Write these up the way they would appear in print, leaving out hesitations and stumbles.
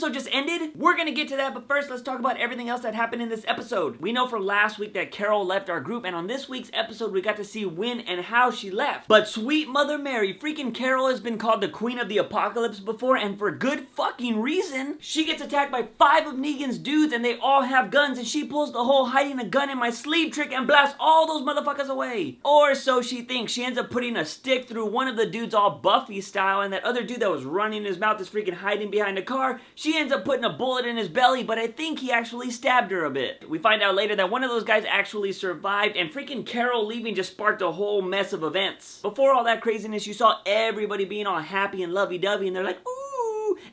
episode just ended? We're gonna get to that, but first let's talk about everything else that happened in this episode. We know from last week that Carol left our group, and on this week's episode we got to see when and how she left. But sweet Mother Mary, freaking Carol has been called the Queen of the Apocalypse before, and for good fucking reason. She gets attacked by 5 of Negan's dudes and they all have guns, and she pulls the whole hiding a gun in my sleeve trick and blasts all those motherfuckers away. Or so she thinks. She ends up putting a stick through one of the dudes all Buffy style, and that other dude that was running his mouth is freaking hiding behind a car. She ends up putting a bullet in his belly, but I think he actually stabbed her a bit. We find out later that one of those guys actually survived, and freaking Carol leaving just sparked a whole mess of events. Before all that craziness, you saw everybody being all happy and lovey-dovey, and they're like, ooh.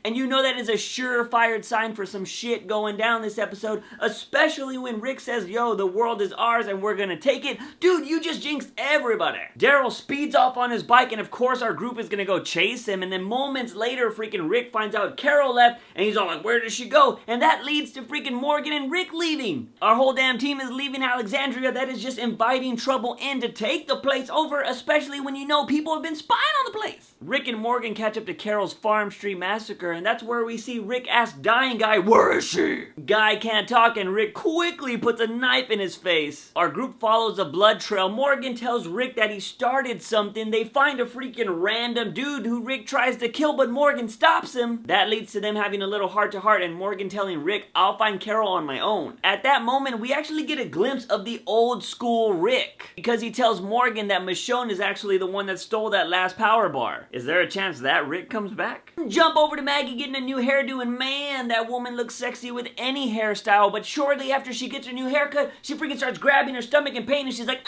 And you know that is a surefire sign for some shit going down this episode, especially when Rick says, yo, the world is ours and we're gonna take it. Dude, you just jinxed everybody. Daryl speeds off on his bike, and of course our group is gonna go chase him, and then moments later, freaking Rick finds out Carol left, and he's all like, where does she go? And that leads to freaking Morgan and Rick leaving. Our whole damn team is leaving Alexandria. That is just inviting trouble in to take the place over, especially when you know people have been spying on the place. Rick and Morgan catch up to Carol's Farm Street Massacre, and that's where we see Rick ask dying Guy, where is she? Guy can't talk, and Rick quickly puts a knife in his face. Our group follows a blood trail. Morgan tells Rick that he started something. They find a freaking random dude who Rick tries to kill, but Morgan stops him. That leads to them having a little heart-to-heart, and Morgan telling Rick, I'll find Carol on my own. At that moment, we actually get a glimpse of the old school Rick, because he tells Morgan that Michonne is actually the one that stole that last power bar. Is there a chance that Rick comes back? Jump over to Maggie getting a new hairdo, and man, that woman looks sexy with any hairstyle, but shortly after she gets her new haircut, she freaking starts grabbing her stomach in pain, and she's like,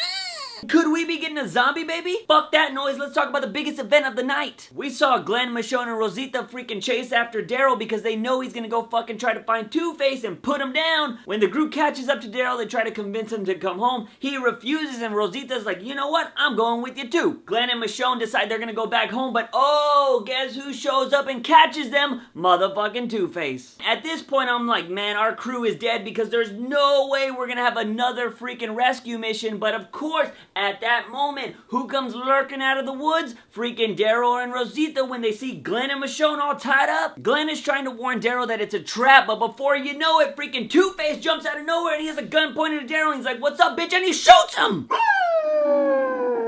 could we be getting a zombie baby? Fuck that noise, let's talk about the biggest event of the night. We saw Glen, Michonne, and Rosita freaking chase after Daryl because they know he's gonna go fucking try to find Two-Face and put him down. When the group catches up to Daryl, they try to convince him to come home. He refuses, and Rosita's like, you know what? I'm going with you too. Glen and Michonne decide they're gonna go back home, but oh, guess who shows up and catches them? Motherfucking Two-Face. At this point, I'm like, man, our crew is dead because there's no way we're gonna have another freaking rescue mission, but of course, at that moment, who comes lurking out of the woods? Freaking Daryl and Rosita when they see Glen and Michonne all tied up. Glen is trying to warn Daryl that it's a trap, but before you know it, freaking Two-Face jumps out of nowhere and he has a gun pointed at Daryl and he's like, what's up, bitch? And he shoots him!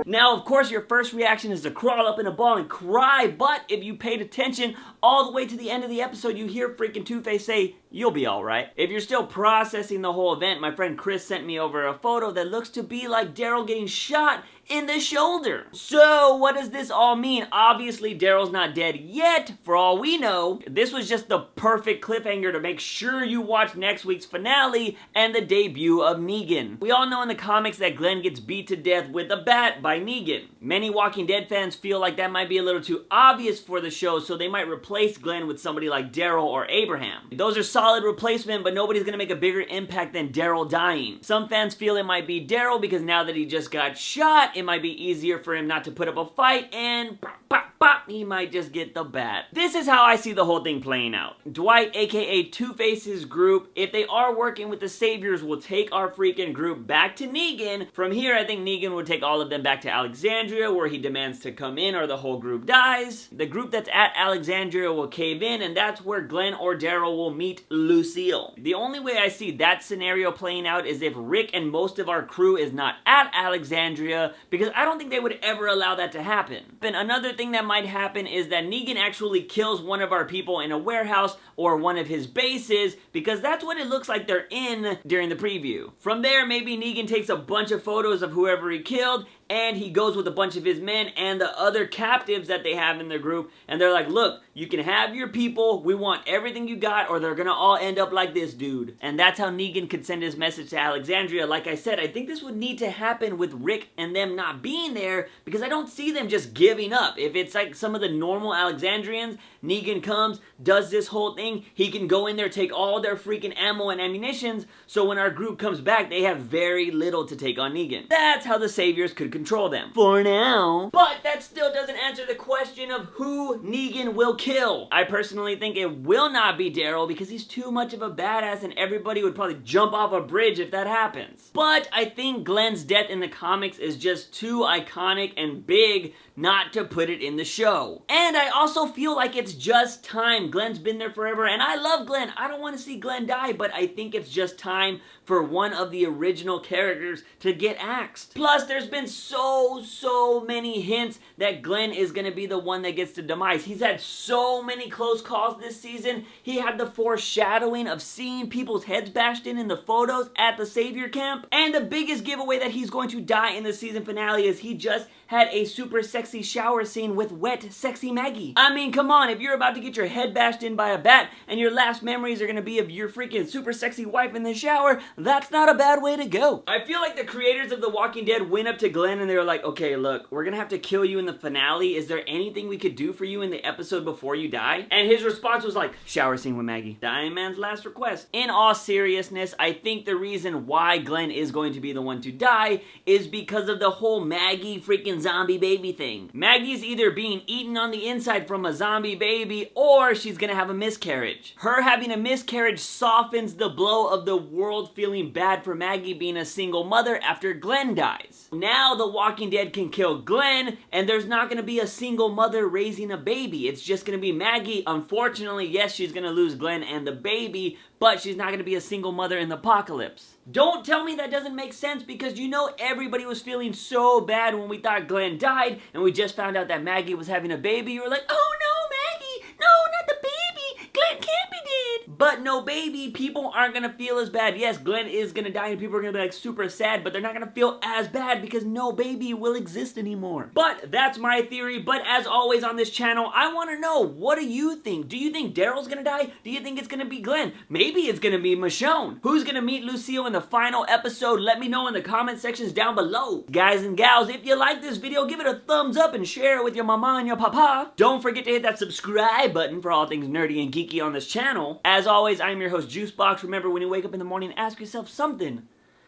Now, of course, your first reaction is to crawl up in a ball and cry, but if you paid attention all the way to the end of the episode, you hear freaking Two-Face say, you'll be alright. If you're still processing the whole event, my friend Chris sent me over a photo that looks to be like Daryl getting shot in the shoulder. So, what does this all mean? Obviously, Daryl's not dead yet, for all we know. This was just the perfect cliffhanger to make sure you watch next week's finale and the debut of Negan. We all know in the comics that Glen gets beat to death with a bat by Negan. Many Walking Dead fans feel like that might be a little too obvious for the show, so they might replace Glen with somebody like Daryl or Abraham. Those are solid replacement, but nobody's gonna make a bigger impact than Daryl dying. Some fans feel it might be Daryl because now that he just got shot, it might be easier for him not to put up a fight, and pop, pop, pop, he might just get the bat. This is how I see the whole thing playing out. Dwight, aka Two-Face's group, if they are working with the Saviors, will take our freaking group back to Negan. From here, I think Negan would take all of them back to Alexandria, where he demands to come in or the whole group dies. The group that's at Alexandria will cave in, and that's where Glen or Daryl will meet Lucille. The only way I see that scenario playing out is if Rick and most of our crew is not at Alexandria, because I don't think they would ever allow that to happen. And another thing that might happen is that Negan actually kills one of our people in a warehouse or one of his bases, because that's what it looks like they're in during the preview. From there, maybe Negan takes a bunch of photos of whoever he killed, and he goes with a bunch of his men and the other captives that they have in their group, and they're like, look, you can have your people, we want everything you got, or they're gonna all end up like this dude. And that's how Negan could send his message to Alexandria. Like I said, I think this would need to happen with Rick and them not being there, because I don't see them just giving up. If it's like some of the normal Alexandrians, Negan comes, does this whole thing, he can go in there, take all their freaking ammo and ammunitions, so when our group comes back, they have very little to take on Negan. That's how the Saviors could control them. For now. But that still doesn't answer the question of who Negan will kill. I personally think it will not be Daryl, because he's too much of a badass and everybody would probably jump off a bridge if that happens. But I think Glen's death in the comics is just too iconic and big not to put it in the show. And I also feel like it's just time. Glen's been there forever, and I love Glen. I don't want to see Glen die, but I think it's just time for one of the original characters to get axed. Plus, there's been so many hints that Glen is going to be the one that gets the demise. He's had so many close calls this season. He had the foreshadowing of seeing people's heads bashed in the photos at the Savior Camp. And the biggest giveaway that he's going to die in the season finale is he just had a super sexy shower scene with wet, sexy Maggie. I mean, come on, if you're about to get your head bashed in by a bat and your last memories are gonna be of your freaking super sexy wife in the shower, that's not a bad way to go. I feel like the creators of The Walking Dead went up to Glen and they were like, okay, look, we're gonna have to kill you in the finale. Is there anything we could do for you in the episode before you die? And his response was like, shower scene with Maggie. Dying man's last request. In all seriousness, I think the reason why Glen is going to be the one to die is because of the whole Maggie freaking zombie baby thing. Maggie's either being eaten on the inside from a zombie baby or she's gonna have a miscarriage. Her having a miscarriage softens the blow of the world feeling bad for Maggie being a single mother after Glen dies. Now The Walking Dead can kill Glen and there's not gonna be a single mother raising a baby. It's just gonna be Maggie. Unfortunately, yes, she's gonna lose Glen and the baby, but she's not gonna be a single mother in the apocalypse. Don't tell me that doesn't make sense, because you know everybody was feeling so bad when we thought Glen died and we just found out that Maggie was having a baby. You were like, oh no, Maggie, no, not the baby, Glen can't be dead. But no baby, people aren't gonna feel as bad. Yes, Glen is gonna die and people are gonna be like super sad, but they're not gonna feel as bad because no baby will exist anymore. But that's my theory. But as always on this channel, I wanna know, what do you think? Do you think Daryl's gonna die? Do you think it's gonna be Glen? Maybe it's gonna be Michonne. Who's gonna meet Lucille in the final episode? Let me know in the comment sections down below. Guys and gals, if you like this video, give it a thumbs up and share it with your mama and your papa. Don't forget to hit that subscribe button for all things nerdy and geeky on this channel. As always, I'm your host, Juicebox. Remember, when you wake up in the morning, ask yourself something.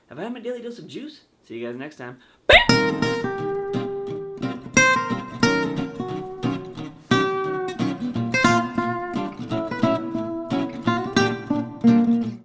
Have I had my daily dose of juice? See you guys next time. Bam!